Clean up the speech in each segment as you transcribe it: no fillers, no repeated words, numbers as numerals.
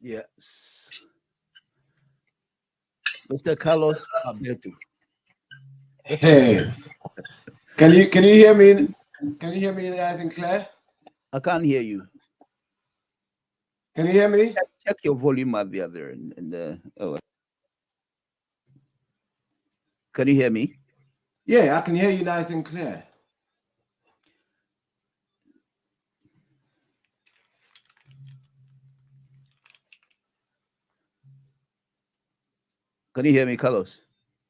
Yes. Mr. Carlos Alberto. Hey, can you hear me? Can you hear me nice and clear? I can't hear you. Can you hear me? Check your volume at the other end. Can you hear me? Yeah, I can hear you nice and clear. Can you hear me, Carlos?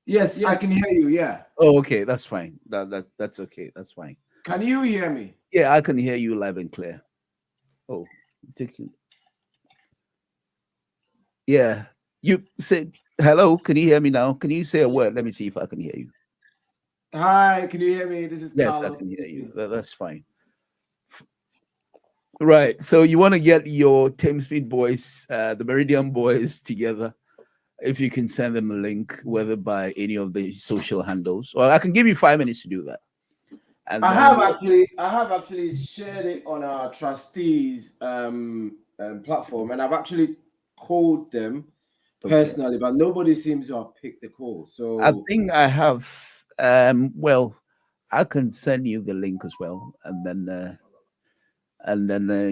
Yes, I can hear you. Yeah. Oh, okay, that's fine. That's okay. That's fine. Can you hear me? Yeah, I can hear you live and clear. Oh, take you. Yeah, you said hello. Can you hear me now? Can you say a word? Let me see if I can hear you. Hi, can you hear me? This is Yes, I Carlos can hear you. speaking. That's fine. Right. So you want to get your Thames Speed boys, the Meridian boys together. If you can send them a link, whether by any of the social handles, or I can give you 5 minutes to do that. And then I have actually shared it on our trustees platform, and I've actually called them okay. personally, but nobody seems to have picked the call. I So think I have well, I can send you the link as well, and then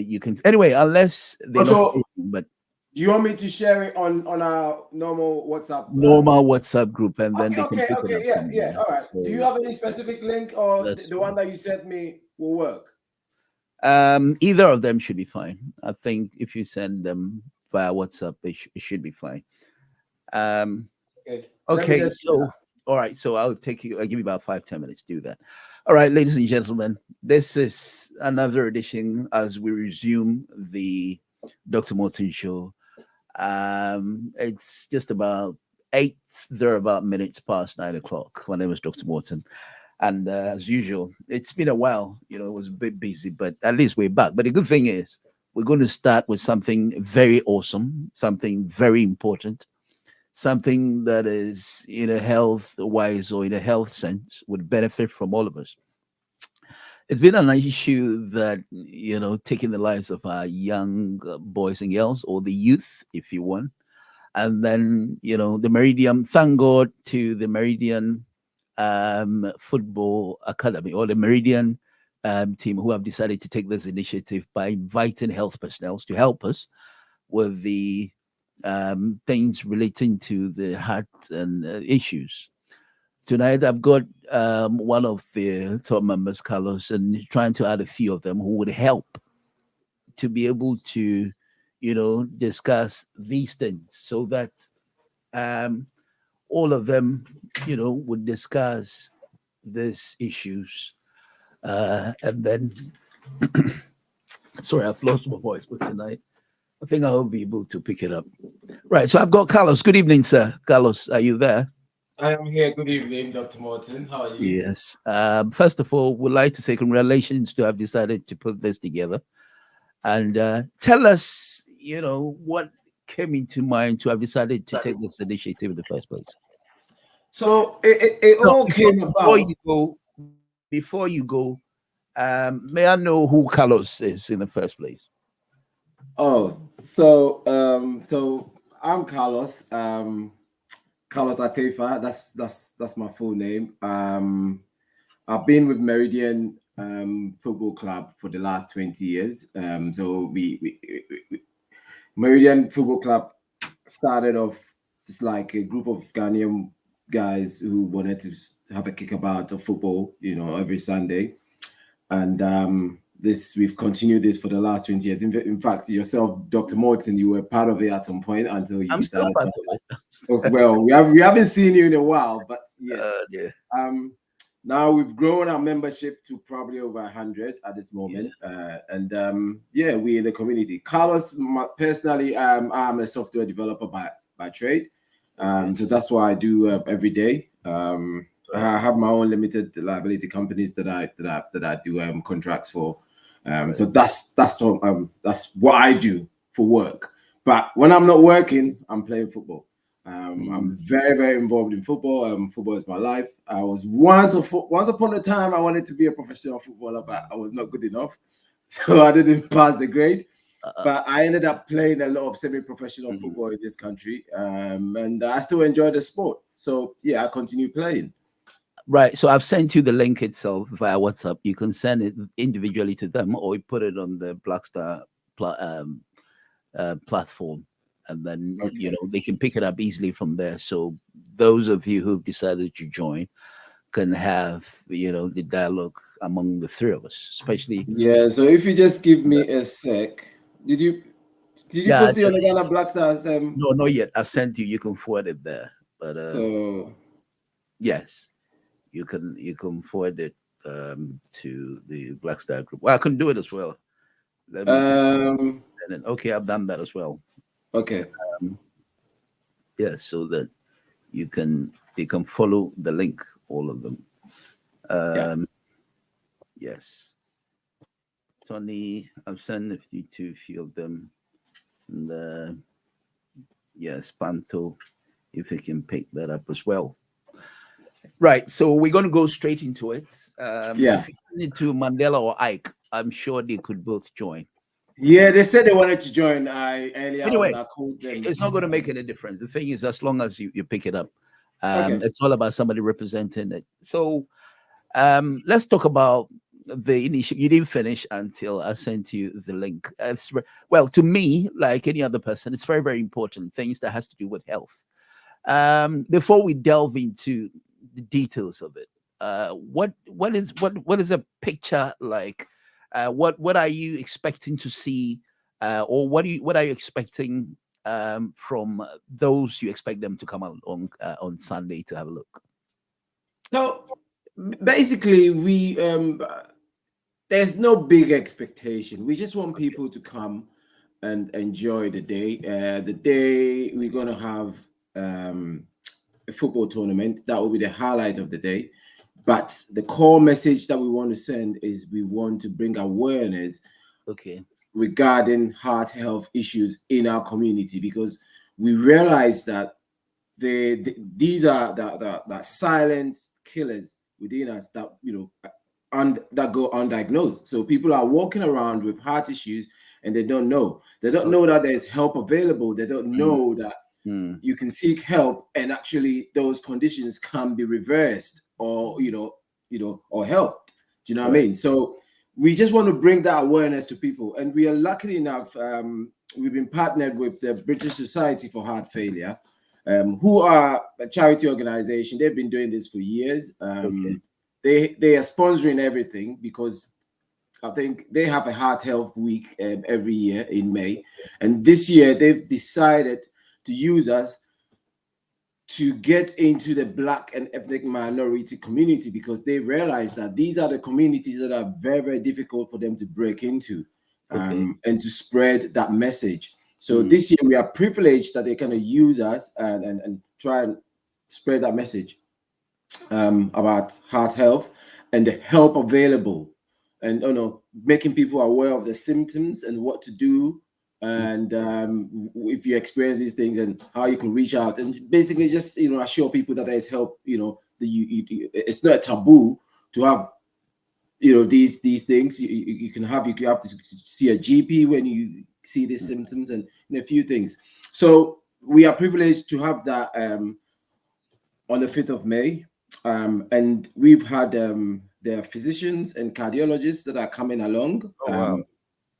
you can anyway, unless they're not so free, but do you want me to share it on our normal WhatsApp? normal WhatsApp group, and then they can pick it Okay, up yeah, from yeah. there. All right. Do you So have any specific link, or that's the one that you sent me will work? either of them should be fine. I think if you send them via WhatsApp, it should be fine. Um, Okay. Let me okay, just do so that. all right, so I'll give you about 5-10 minutes to do that. All right, ladies and gentlemen, this is another edition as we resume the Dr. Morton Show. It's just about eight thereabout minutes past 9 o'clock. My name is Dr. Morton. And as usual, it's been a while. It was a bit busy, but at least we're back. But the good thing is, we're going to start with something very awesome, something very important, something that is in a health wise or in a health sense would benefit from all of us. It's been an issue that, taking the lives of our young boys and girls, or the youth, if you want. And then, the Meridian, thank God to the Meridian Football Academy, or the Meridian team, who have decided to take this initiative by inviting health personnel to help us with the things relating to the heart and issues. Tonight, I've got one of the top members, Carlos, and trying to add a few of them who would help to be able to, discuss these things so that um, all of them, would discuss these issues. And then, sorry, I've lost my voice, but tonight, I think I'll be able to pick it up. Right. So I've got Carlos. Good evening, sir. Carlos, are you there? I am here. Good evening, Dr. Morton. How are you? Yes. First of all, we'd like to say congratulations to have decided to put this together. And tell us, what came into mind to have decided to take this initiative in the first place. So it No, all came about. before you go, may I know who Carlos is in the first place? Oh, so I'm Carlos. Carlos Atefa. That's my full name. I've been with Meridian Football Club for the last 20 years. So we Meridian Football Club started off just like a group of Ghanaian guys who wanted to have a kickabout of football, every Sunday. And this we've continued this for the last 20 years. In fact, yourself, Dr. Morton, you were part of it at some point until you I'm still decided part to. of it. Oh, well, we haven't seen you in a while, but yes. Yeah. Now we've grown our membership to probably over 100 at this moment, and yeah, we in the community. Carlos, personally, I'm a software developer by trade, so that's what I do every day. I have my own limited liability companies that I do contracts for. So that's what I do for work. But when I'm not working, I'm playing football. I'm very, very involved in football. Football is my life. I was once upon a time I wanted to be a professional footballer, but I was not good enough, so I didn't pass the grade. but I ended up playing a lot of semi-professional Mhm. football in this country, and I still enjoy the sport. So yeah, I continue playing. Right. So I've sent you the link itself via WhatsApp. You can send it individually to them, or you put it on the Blackstar platform, and then Okay. they can pick it up easily from there. So those of you who've decided to join can have the dialogue among the three of us, especially. Yeah. So if you just give me a sec, did you did you Yeah, post it on the Ghana Black Stars? no, not yet. I've sent you. You can forward it there, but So yes, you can forward it to the Black Star group. Well, I can do it as well. Let me see. um Okay, I've done that as well. okay. Um, yes, so that you can follow the link, all of them. Yeah. Um, yes, Tony, I've sent you to a few of them. And yes, Panto, if you can pick that up as well. Right, so we're going to go straight into it. Yeah. If you need to Mandela or Ike, I'm sure they could both join. Yeah, they said they wanted to join. I earlier on Anyway, I called them. it's not going to make any difference. The thing is, as long as you pick it up, Okay. it's all about somebody representing it. So let's talk about the initial. You didn't finish until I sent you the link. Well, to me, like any other person, it's very, very important things that has to do with health. Before we delve into the details of it, what is a picture like? What are you expecting to see, or what are you expecting from those you expect them to come out on Sunday to have a look? So basically, we there's no big expectation. We just want people to come and enjoy the day. The day we're gonna have a football tournament. That will be the highlight of the day. But the core message that we want to send is we want to bring awareness Okay. regarding heart health issues in our community because we realize that these are the silent killers within us that that go undiagnosed. So people are walking around with heart issues and they don't know. They don't know that there's help available. They don't Mm, know that mm, you can seek help and actually those conditions can be reversed or or helped. Do you know what I right. mean? So we just want to bring that awareness to people, and we are lucky enough. We've been partnered with the British Society for Heart Failure, who are a charity organization. They've been doing this for years. Okay. They are sponsoring everything because I think they have a heart health week every year in May, and this year they've decided to use us to get into the Black and ethnic minority community because they realize that these are the communities that are very, very difficult for them to break into Okay. and to spread that message. So Mm, this year we are privileged that they kind of use us and try and spread that message about heart health and the help available, and making people aware of the symptoms and what to do, mm, and if you experience these things and how you can reach out and basically just assure people that there's help. That it's not a taboo to have these things. You have to see a GP when you see these mm. symptoms and a few things. So we are privileged to have that on the 5th of May. And we've had the physicians and cardiologists that are coming along Oh wow.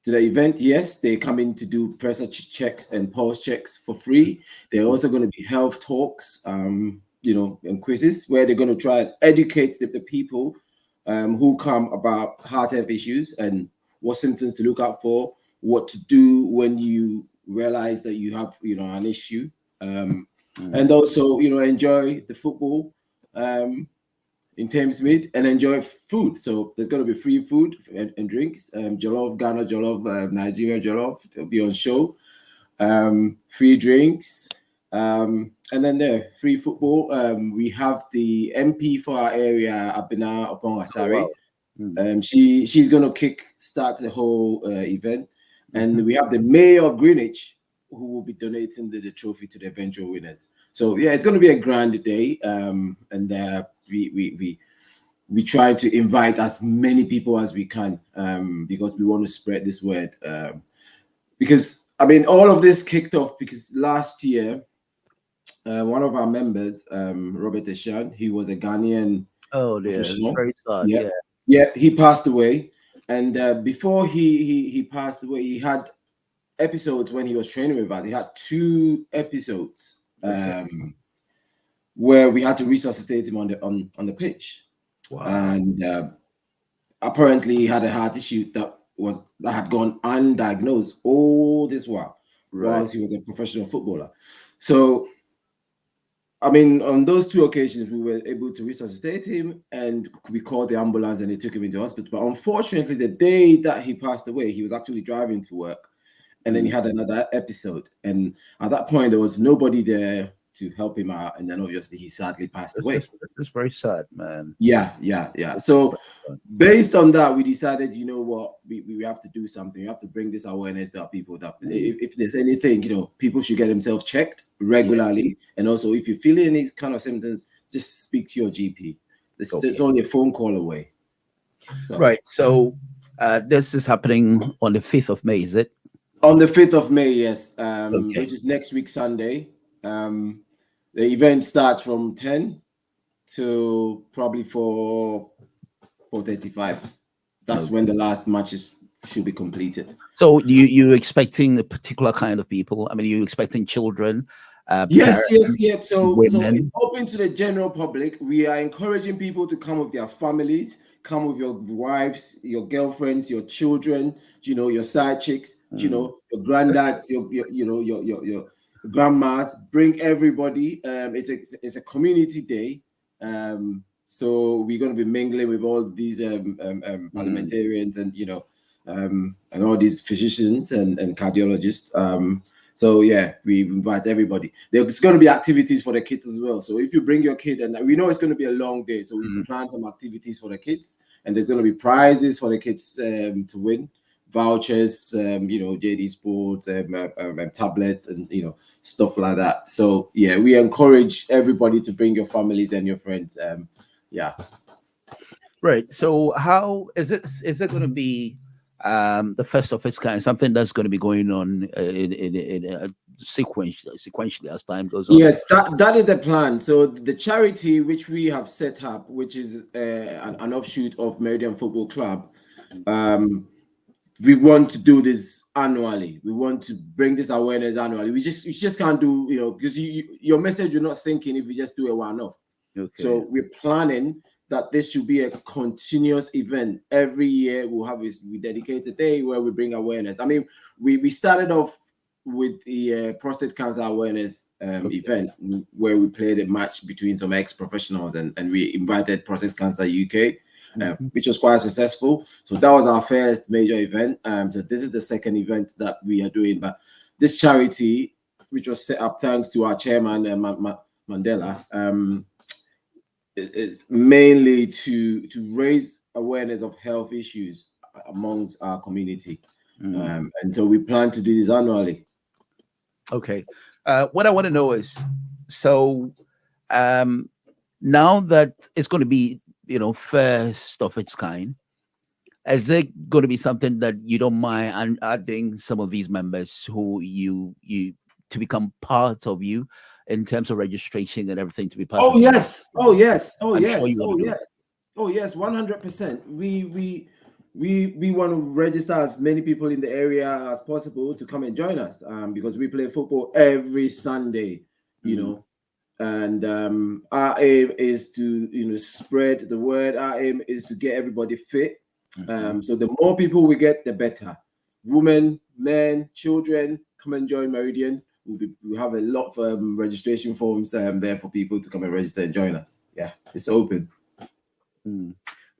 to the event. Yes, they come in to do pressure checks and pulse checks for free. There are Mm, also going to be health talks, and quizzes where they're going to try and educate the people who come about heart health issues and what symptoms to look out for, what to do when you realize that you have, an issue. Um, mm. and also, enjoy the football in Thamesmead and enjoy food. So there's going to be free food and drinks. Jollof Ghana, Jollof Nigeria, Jollof. It'll be on show. Free drinks. And then there, free football. We have the MP for our area, Abina Upon Oh Asari. wow. Mm, She's going to kick start the whole event. mhm. And we have the mayor of Greenwich who will be donating the trophy to the eventual winners. So yeah, it's going to be a grand day. And we try to invite as many people as we can because we want to spread this word. because I mean, all of this kicked off because last year, one of our members, Robert Eshan, he was a Ghanaian Oh dear, it's professional. very sad. Yeah, Yeah. yeah, he passed away, and before he passed away, he had episodes when he was training with us. He had 2 episodes Okay. where we had to resuscitate him on the pitch, Wow. and apparently he had a heart issue that had gone undiagnosed all this while Right. whilst he was a professional footballer. So I mean, on those 2 occasions, we were able to resuscitate him, and we called the ambulance and they took him into hospital. But unfortunately, the day that he passed away, he was actually driving to work, and then he Mm. had another episode. And at that point, there was nobody there to help him out, and then obviously he sadly passed This away. is this is very sad, man. Yeah. So based on that, we decided, you know what, we have to do something. We have to bring this awareness to our people that if there's anything, people should get themselves checked Yeah. regularly. And also, if you feel any kind of symptoms, just speak to your GP. It's Okay. only a phone call away. So Right. So this is happening on the 5th of May, is it? on the 5th of May, yes, Okay. which is next week, Sunday. The event starts from 10 to probably 4:35. That's Okay. when the last matches should be completed. So you expecting a particular kind of people? I mean, you expecting children, Yes, parents, yes. So it's women? open to the general public. We are encouraging people to come with their families, come with your wives, your girlfriends, your children, your side chicks, Mm. your granddads, your grandmas. Bring everybody. It's a community day. So we're going to be mingling with all these Mm. parliamentarians and all these physicians and cardiologists. So yeah, we invite everybody. There's going to be activities for the kids as well. So if you bring your kid, and we know it's going to be a long day, so we Mm. plan some activities for the kids, and there's going to be prizes for the kids to win, vouchers, JD Sports, tablets, and stuff like that. So yeah, we encourage everybody to bring your families and your friends. Yeah. Right. So how is it? Is it going to be the first of its kind? Something that's going to be going on in a sequentially as time goes on. Yes, that is the plan. So the charity which we have set up, which is an offshoot of Meridian Football Club, we want to do this annually. We want to bring this awareness annually. We just can't do because your message will not sink in if you just do a one-off. Okay. So we're planning that this should be a continuous event. Every year we'll have we dedicate a day where we bring awareness. I mean, we started off with the prostate cancer awareness event where we played a match between some ex-professionals and we invited Prostate Cancer UK, which was quite successful. So that was our first major event. So this is the second event that we are doing. But this charity, which was set up thanks to our chairman, Mandela, is mainly to raise awareness of health issues amongst our community. And so we plan to do this annually. Okay. What I want to know is, so now that it's going to be, first of its kind, is it going to be something that you don't mind adding some of these members who you to become part of you in terms of registration and everything to be part of? Oh yes, oh yes, oh I'm yes, sure you oh want to do yes, oh yes, 100%. We want to register as many people in the area as possible to come and join us, because we play football every Sunday, and our aim is to spread the word. Our aim is to get everybody fit. So the more people we get, the better. Women, men, children, come and join Meridian. We have a lot of registration forms there for people to come and register and join us. Yeah, it's open.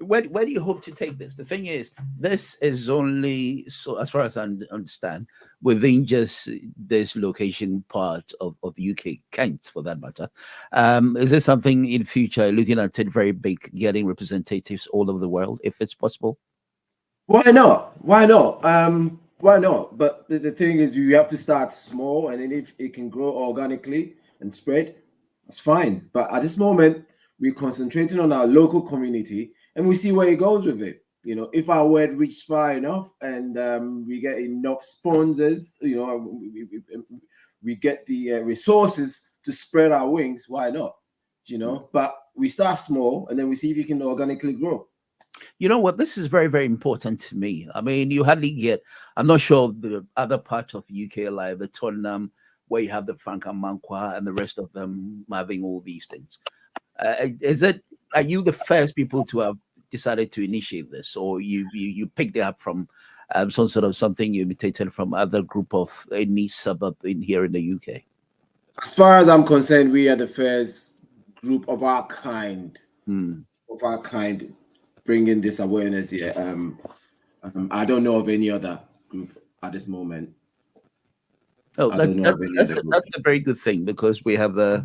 Where do you hope to take this? The thing is, this is only, so as far as I understand, within just this location part of the UK, Kent for that matter. Is there something in future looking at it very big, getting representatives all over the world, if it's possible? Why not? Why not? Why not? But the thing is, you have to start small, and then if it can grow organically and spread, that's fine. But at this moment, we're concentrating on our local community, and we see where it goes with it. if our word reaches far enough and we get enough sponsors, we get the resources to spread our wings, why not? But we start small and then we see if you can organically grow. You know what? This is very, very important to me. I mean, you hardly get, I'm not sure the other part of UK, like the Tottenham, where you have the Frank and Manqua and the rest of them having all these things. Are you the first people to have decided to initiate this, or you picked it up from some sort of something you imitated from other group of any suburb in here in the UK? As far as I'm concerned, we are the first group of our kind, Hmm. bringing this awareness here. I don't know of any other group at this moment. Oh, I don't know of any other group. that's a very good thing, because we have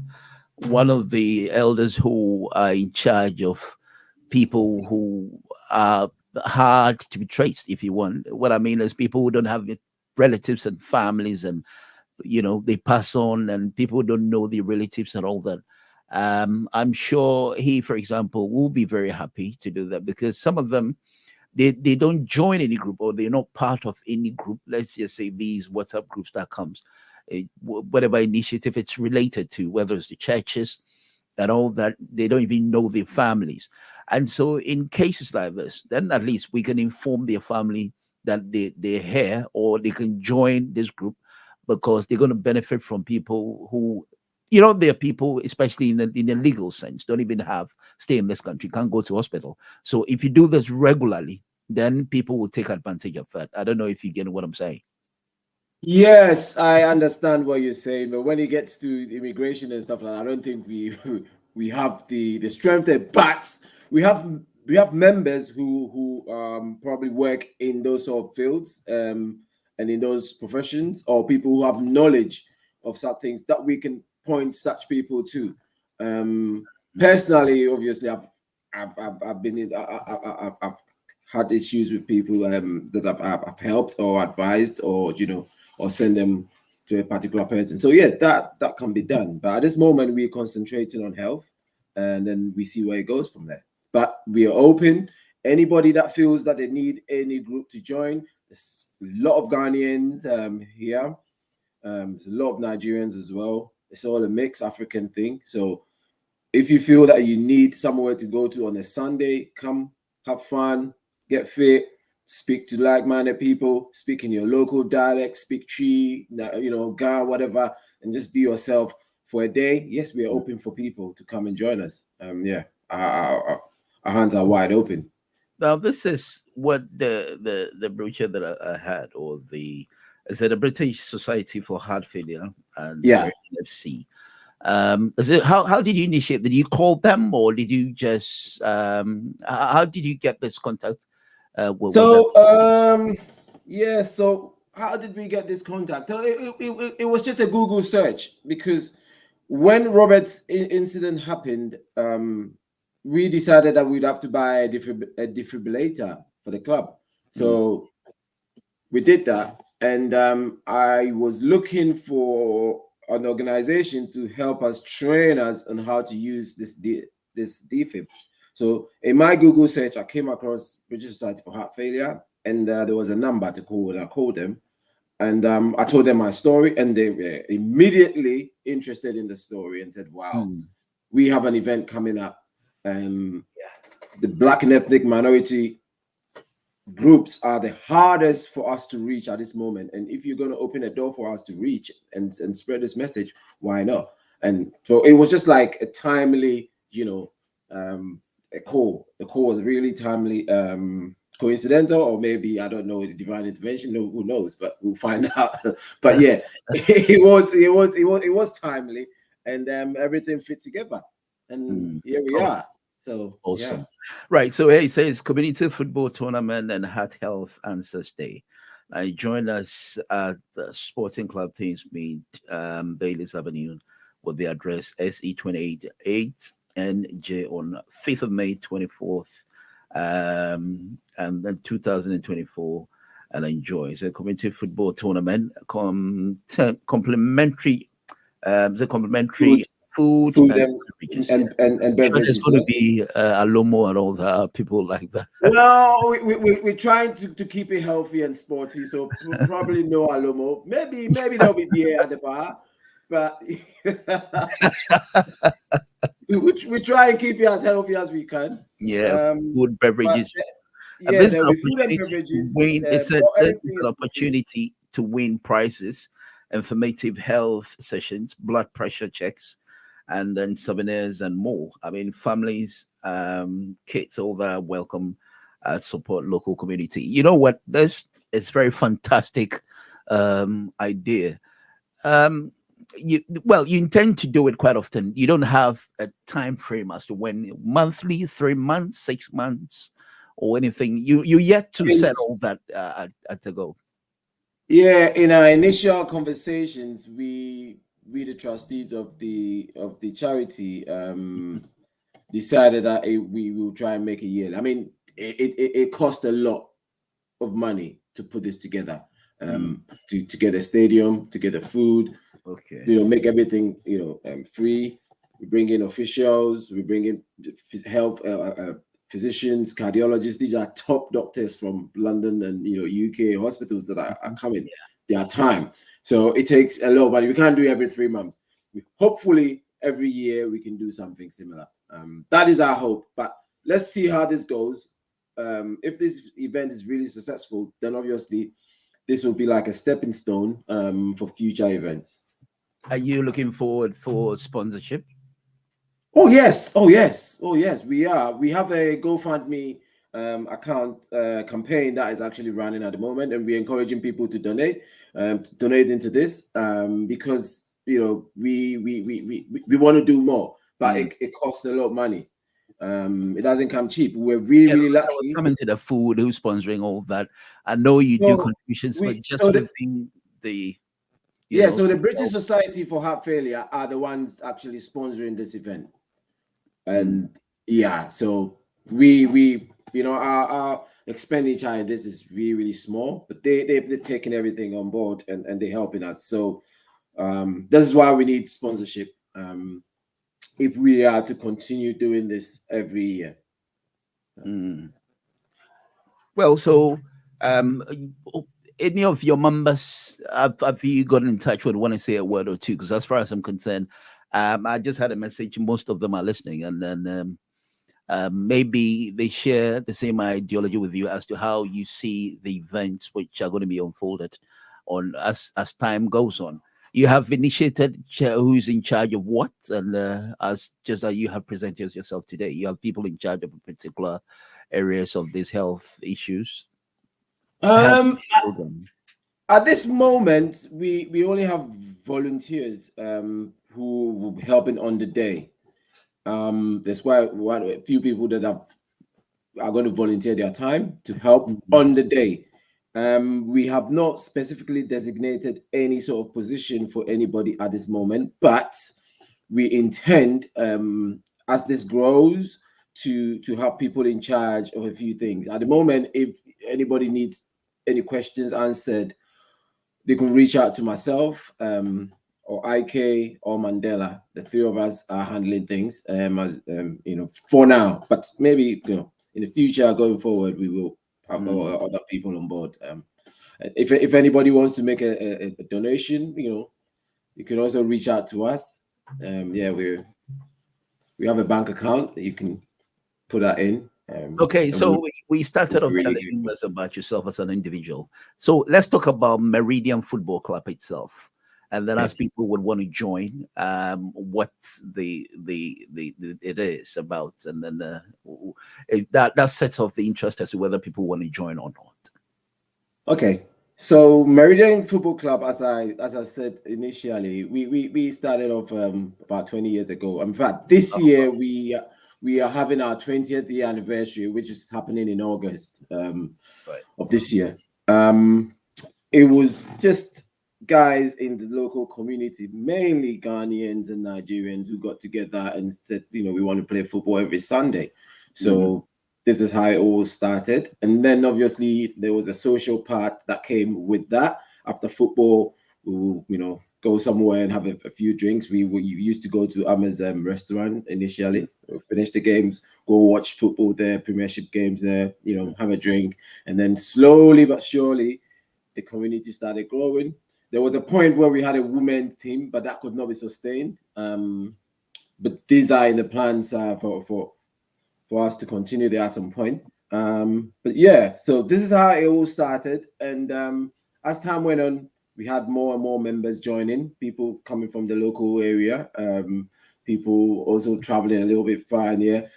one of the elders who are in charge of people who are hard to be traced, if you want. What I mean is people who don't have relatives and families, and they pass on, and people don't know the relatives and all that. I'm sure he, for example, will be very happy to do that, because some of them, they don't join any group, or they're not part of any group. Let's just say these WhatsApp groups that comes, whatever initiative it's related to, whether it's the churches and all that, they don't even know their families. And so in cases like this, then at least we can inform their family that they're here, or they can join this group, because they're going to benefit from people who, there are people, especially in the legal sense, don't even stay in this country, can't go to hospital. So if you do this regularly, then people will take advantage of that. I don't know if you get what I'm saying. Yes, I understand what you're saying, but when it gets to immigration and stuff like that, I don't think we we have the strength there. But we have members who probably work in those sort of fields and in those professions, or people who have knowledge of such things that we can point such people to. Personally, obviously, I've been in I've had issues with people that I've helped or advised, or send them to a particular person. So yeah, that can be done. But at this moment, we're concentrating on health, and then we see where it goes from there. But we are open. Anybody that feels that they need any group to join, there's a lot of Ghanaians here. There's a lot of Nigerians as well. It's all a mixed African thing. So if you feel that you need somewhere to go to on a Sunday, come have fun, get fit, speak to like-minded people, speak in your local dialect, speak Chi, Ga, whatever, and just be yourself for a day. Yes, we are open for people to come and join us. Yeah, our hands are wide open. Now, this is what the brochure that I had, or is it the British Society for Heart Failure and Yeah. NFC? Is it how did you initiate? Did you call them, or did you just how did you get this contact with them? Yeah. So how did we get this contact? So it was just a Google search, because when Robert's incident happened, we decided that we'd have to buy a defibrillator for the club. So we did that, and I was looking for an organization to help us, train us on how to use this defib. So in my Google search, I came across British Society for Heart Failure, and there was a number to call, and I called them, and I told them my story, and they were immediately interested in the story and said, "Wow, we have an event coming up. The Black and ethnic minority groups are the hardest for us to reach at this moment, and if you're going to open a door for us to reach and spread this message, why not?" And so it was just like a timely, a call. The call was really timely, coincidental, or maybe, I don't know, the divine intervention. No, who knows? But we'll find out. But yeah, it was timely, and everything fit together, and here we are. So Awesome. yeah. Right. So here it says Community Football Tournament and Heart Health Answers Day. Join us at the Sporting Club Teams Meet, Bailey's Avenue, with the address SE288 NJ on 5th of May 24th, and then 2024, and enjoy. It's a community football tournament, complimentary. The complimentary food food and beverages. Yeah, and sure. There's beverages. going to Yes. be a Lomo and all that people like that. Well, we're trying to keep it healthy and sporty, so probably no alomo. Maybe there'll be beer at the bar, but we try and keep it as healthy as we can. Yeah, Um, food, but beverages. And yeah, this is there'll an be food and opportunity to beverages. win. It's a But this is everything an is for free. opportunity to win prizes, informative health sessions, blood pressure checks, and then souvenirs and more. I mean, families, kids, all that welcome, support local community. You know what? This is very fantastic idea. Um, you intend to do it quite often. You don't have a time frame as to when, monthly, 3 months, 6 months, or anything. You yet I to mean, set all that at the go. yeah, in our initial conversations, we the trustees of the charity decided that we will try and make a year. I mean, it cost a lot of money to put this together, Mm, to get a stadium, to get the food, okay. make everything free. We bring in officials, we bring in health physicians, cardiologists. These are top doctors from London and UK hospitals that are Mhm. coming. Yeah. They are time, so it takes a lot of money. We can't do every 3 months. Hopefully every year we can do something similar. That is our hope. But let's see how this goes. If this event is really successful, then obviously this will be like a stepping stone for future events. Are you looking forward for sponsorship? Oh yes, oh yes, oh yes. We are. We have a GoFundMe account campaign that is actually running at the moment, and we're encouraging people to donate into this because we want to do more, but Mm. it costs a lot of money. It doesn't come cheap. We're really Yeah, really because I was lucky. coming to the food, who's sponsoring all that. I know you do So contributions, but we just so the within the, you yeah, know, so the British help. Society for Heart Failure are the ones actually sponsoring this event. Mm, And yeah, so we our expenditure in this is really really small, but they've taken everything on board and they're helping us. So this is why we need sponsorship if we are to continue doing this every year. mm. Well, so um, any of your members, have you gotten in touch with? Want to say a word or two? Because as far as I'm concerned, I just had a message. Most of them are listening, and then maybe they share the same ideology with you as to how you see the events which are going to be unfolded on as time goes on. You have initiated who's in charge of what, and as just as you have presented yourself today, you have people in charge of particular areas of these health issues. How is Um, the program? at this moment, we only have volunteers who will be helping on the day. There's quite a few people that are going to volunteer their time to help Mhm. on the day. We have not specifically designated any sort of position for anybody at this moment, but we intend, as this grows, to have people in charge of a few things. At the moment, if anybody needs any questions answered, they can reach out to myself or IK or Mandela. The three of us are handling things, for now. But maybe in the future, going forward, we will have Mm. other people on board. If anybody wants to make a donation, you can also reach out to us. Yeah, we have a bank account that you can put that in. Okay, And so we we'll started be off really telling grateful. us about yourself as an individual. So let's talk about Meridian Football Club itself, and then as Okay. people would want to join, what the it is about, and then that sets off the interest as to whether people want to join or not. Okay. So Meridian Football Club, as I said initially, we started off about 20 years ago. In fact, this year we are having our 20th year anniversary, which is happening in August Right. of this year. Um, it was just guys in the local community, mainly Ghanaians and Nigerians, who got together and said, we want to play football every Sunday. Mm, So this is how it all started. And then obviously there was a social part that came with that. After football, we'll, go somewhere and have a few drinks. We used to go to Amma's restaurant initially. We'll finish the games, go watch football there, Premiership games there, have a drink. And then slowly but surely, the community started growing. There was a point where we had a women's team, but that could not be sustained. But these are in the plans for us to continue there at some point. But yeah, so this is how it all started. And as time went on, we had more and more members joining, people coming from the local area, people also traveling a little bit far near,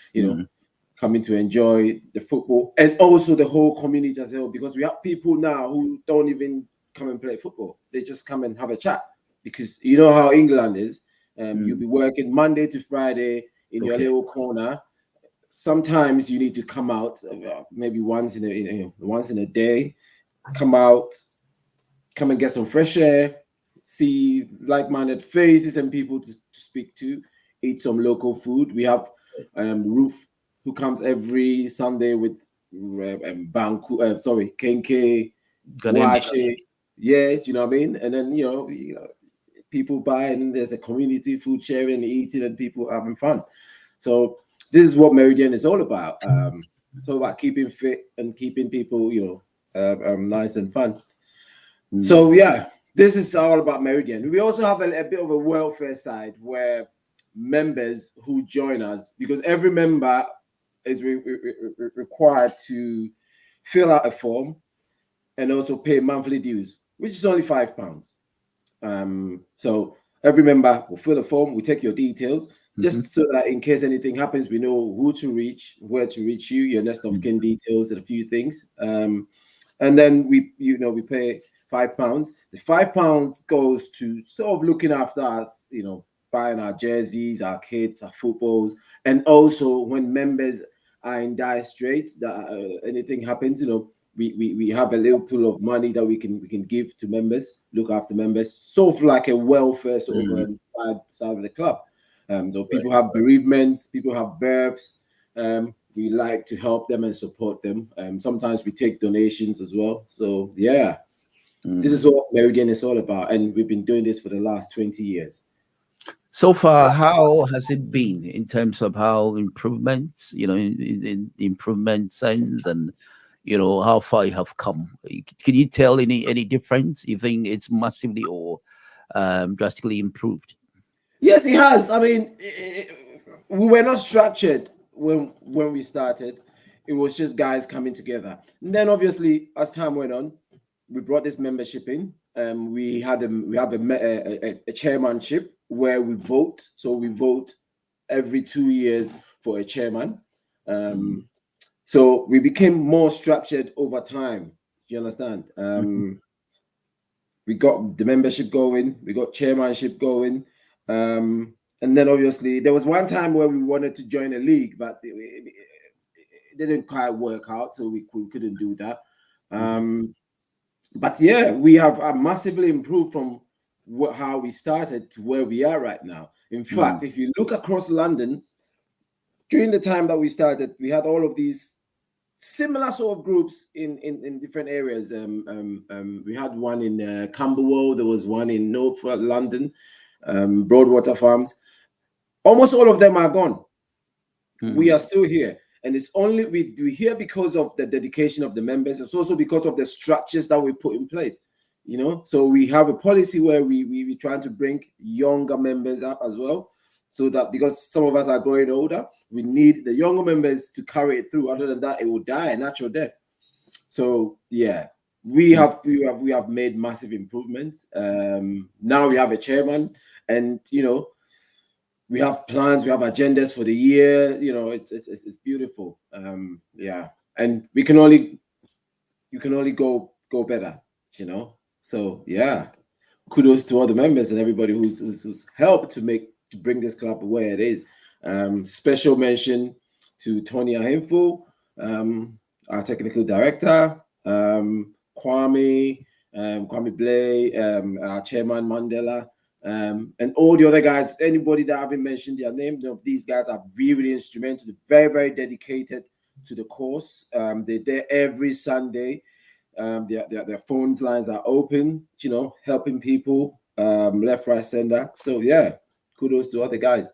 coming to enjoy the football, and also the whole community as well, because we have people now who don't even come and play football. They just come and have a chat, because you know how England is. You'll be working Monday to Friday in your little corner. Sometimes you need to come out, maybe once in a day. Come out, come and get some fresh air, see like-minded faces and people to speak to, eat some local food. We have Ruth, who comes every Sunday with Kenke, Wache. Yeah, do you know what I mean? And then people buy, and there's a community food sharing and eating, and people having fun. So this is what Meridian is all about. It's all about keeping fit and keeping people, nice and fun. So yeah, this is all about Meridian. We also have a bit of a welfare side where members who join us, because every member is required to fill out a form and also pay monthly dues, which is only £5. So every member will fill a form. We take your details just so that in case anything happens, we know who to reach, where to reach you, your next of kin details, and a few things. And then we pay £5. The £5 goes to sort of looking after us, buying our jerseys, our kits, our footballs, and also when members are in dire straits, that anything happens, we have a little pool of money that we can give to members, look after members, sort of like a welfare sort of side of the club. So people have bereavements, people have births. We like to help them and support them. Sometimes we take donations as well. So yeah, this is what Meridian is all about, and we've been doing this for the last 20 years. So far, how has it been in terms of how improvements, in improvement sense, and how far you have come? Can you tell any difference? You think it's massively or drastically improved? Yes, it has. I mean, we were not structured when we started. It was just guys coming together. And then obviously, as time went on, we brought this membership in. We have a chairmanship where we vote. So we vote every 2 years for a chairman. So we became more structured over time. Do you understand? We got the membership going. We got chairmanship going. And then obviously there was one time where we wanted to join a league, but it didn't quite work out. So we couldn't do that. But yeah, we have massively improved from how we started to where we are right now. In fact, if you look across London, during the time that we started, we had all of these similar sort of groups in different areas. We had one in Camberwell, there was one in North London, Broadwater Farms. Almost all of them are gone. We are still here. And it's only we're here because of the dedication of the members. It's also because of the structures that we put in place. So we have a policy where we try to bring younger members up as well, so that because some of us are growing older, we need the younger members to carry it through. Other than that, it will die a natural death. So yeah, we have made massive improvements. Now we have a chairman, and we have plans, we have agendas for the year. It's beautiful. Yeah, and you can only go better. So yeah, kudos to all the members and everybody who's helped to bring this club where it is. Special mention to Tony Ahimfo, our technical director, Kwame Blay, our chairman Mandela, and all the other guys. Anybody that I haven't mentioned their name, these guys are really instrumental, very, very dedicated to the cause. They're there every Sunday. Their phones lines are open, helping people left, right, center. So yeah, kudos to all the guys.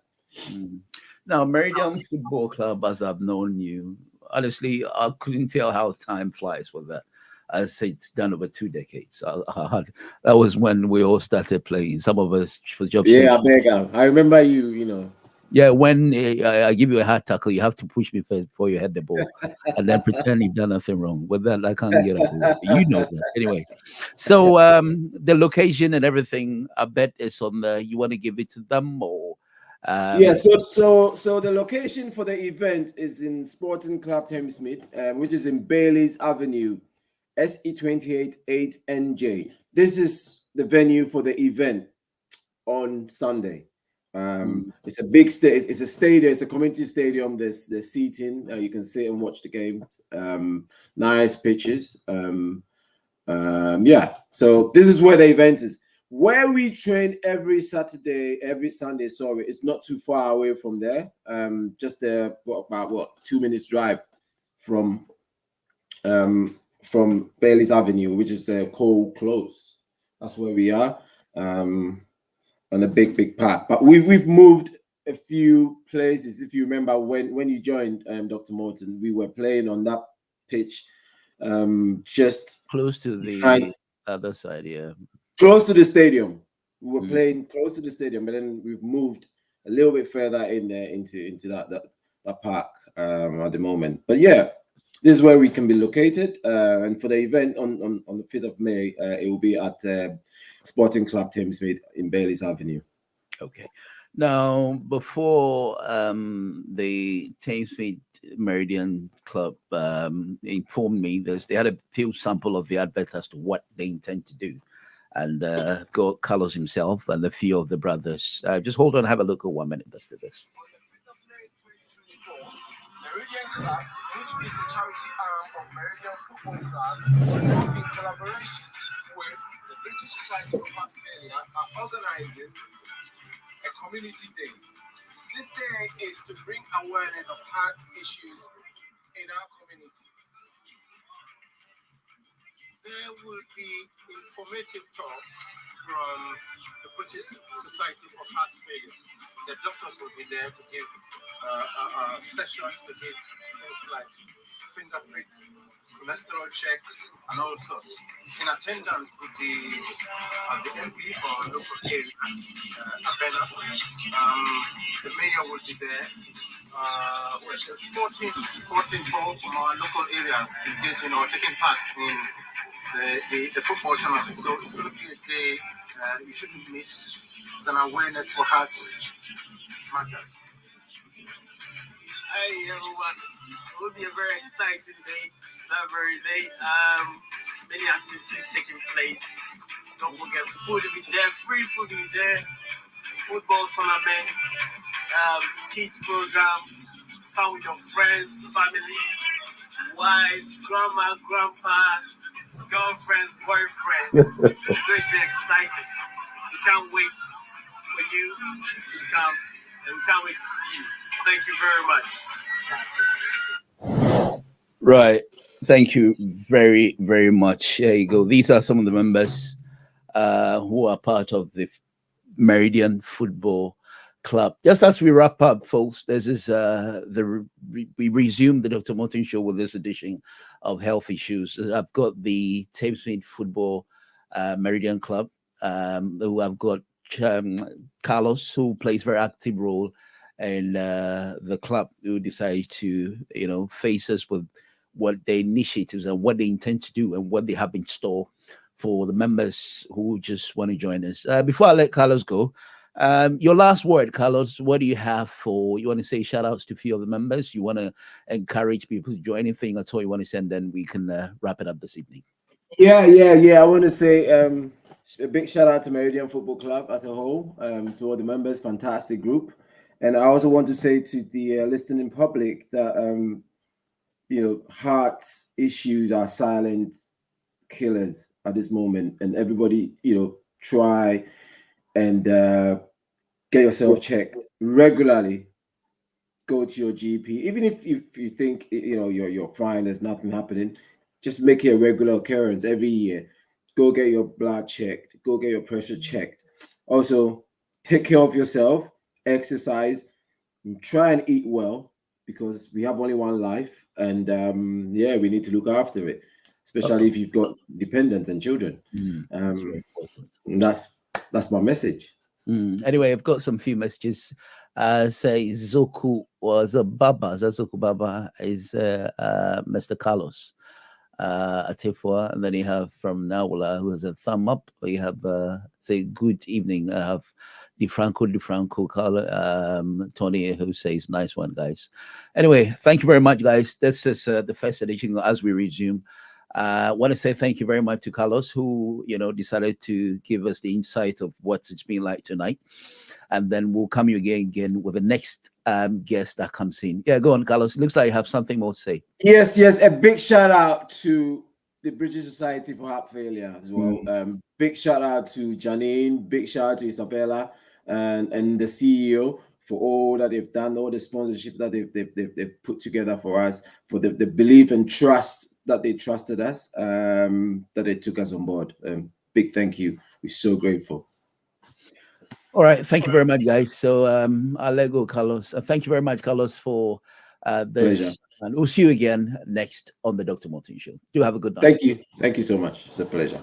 Mm. Now, Meridian Football Club, as I've known you, honestly, I couldn't tell how time flies with that. I say it's done over 2 decades. That was when we all started playing. Some of us for job sake. Yeah, I beg. I remember you. Yeah, when I give you a hard tackle, you have to push me first before you head the ball, and then pretend you've done nothing wrong. With that, I can't get away. You know that anyway. So the location and everything, I bet is on the. You want to give it to them or? Yeah, Um, so the location for the event is in Sporting Club Thamesmead, which is in Bailey's Avenue, SE28 8NJ. This is the venue for the event on Sunday. mm, It's a big stage. It's a stadium. It's a community stadium. There's seating. You can sit and watch the game. Nice pitches. Yeah. So this is where the event is. Where we train every Saturday, every Sunday. Sorry, it's not too far away from there. Just about 2 minutes drive from Bailey's Avenue, which is Cole Close. That's where we are. On a big park. But we've moved a few places. If you remember when you joined, Dr. Morton, we were playing on that pitch, just close to behind, the other side, yeah. close to the stadium. We were Mm, playing close to the stadium, but then we've moved a little bit further in there into that park at the moment. But yeah, this is where we can be located. And for the event on the 5th of May, it will be at Sporting Club Thamesmead in Bailey's Avenue. okay. Now, before the Thamesmead Meridian Club informed me, they had a few sample of the advert as to what they intend to do, and go Carlos himself and a few of the brothers. Just hold on, have a look at 1 minute. Let's do this. Meridian Club, which is the charity arm of Meridian Football Club, in collaboration with the British Society of Australia, are organizing a community day. This day is to bring awareness of heart issues in our community. There will be informative talks from the British Society for Heart Failure. The doctors will be there to give sessions to give things like finger prick, cholesterol checks, and all sorts. In attendance would be the MP for our local area, Abena. The mayor will be there. Which is 14 folks from our local area engaging or taking part in the football tournament. So it's going to be a day you shouldn't miss. It's an awareness for heart matters. Hey everyone, it will be a very exciting day, that very day. Many activities taking place. Don't forget, food will be there, free food will be there, football tournaments, kids program. Come with your friends, family, wives, grandma, grandpa, girlfriends, boyfriends. It's going to be exciting. We can't wait for you to come, and we can't wait to see you. Thank you very much. Right. Thank you very, very much. There you go. These are some of the members who are part of the Meridian Football Club. Just as we wrap up, folks, this is we resume the Dr. Morton Show with this edition of Health Issues. I've got the Thamesmead Football Meridian Club, who I've got Carlos, who plays very active role in the club, who decided to face us with what their initiatives and what they intend to do and what they have in store for the members who just want to join us. Before I let Carlos go, your last word, Carlos, what do you have you want to say shout outs to a few of the members? You want to encourage people to join anything at all you want to send, then we can wrap it up this evening. Yeah. I want to say a big shout out to Meridian Football Club as a whole, to all the members, fantastic group. And I also want to say to the listening public that, heart issues are silent killers at this moment. And everybody, try and get yourself checked regularly. Go to your GP, even if you think you're fine, there's nothing happening. just make it a regular occurrence every year. Go get your blood checked. Go get your pressure checked. Also, take care of yourself. Exercise. Try and eat well because we have only one life, and yeah, we need to look after it, especially if you've got dependents and children. That's very important. That's my message. Anyway, I've got some few messages. Say Zoku was a Baba. Zoku Baba is Mr. Carlos Atifua, and then you have from Nawala who has a thumb up. You have say good evening. I have DeFranco, Carlo, Tony who says nice one, guys. Anyway, thank you very much, guys. This is the first edition as we resume. I want to say thank you very much to Carlos, who decided to give us the insight of what it's been like tonight, and then we'll come you again with the next guest that comes in. Yeah, go on, Carlos. Looks like you have something more to say. Yes. A big shout out to the British Society for Heart Failure as well. Big shout out to Janine. Big shout out to Isabella and the CEO for all that they've done, all the sponsorship that they've put together for us, for the belief and trust that they trusted us, that they took us on board. Big thank you. We're so grateful. All right. Thank you very much, guys. So I'll let go, Carlos. Thank you very much, Carlos, for this. Pleasure. And we'll see you again next on the Dr. Morton Show. Do have a good night. Thank you. Thank you so much. It's a pleasure.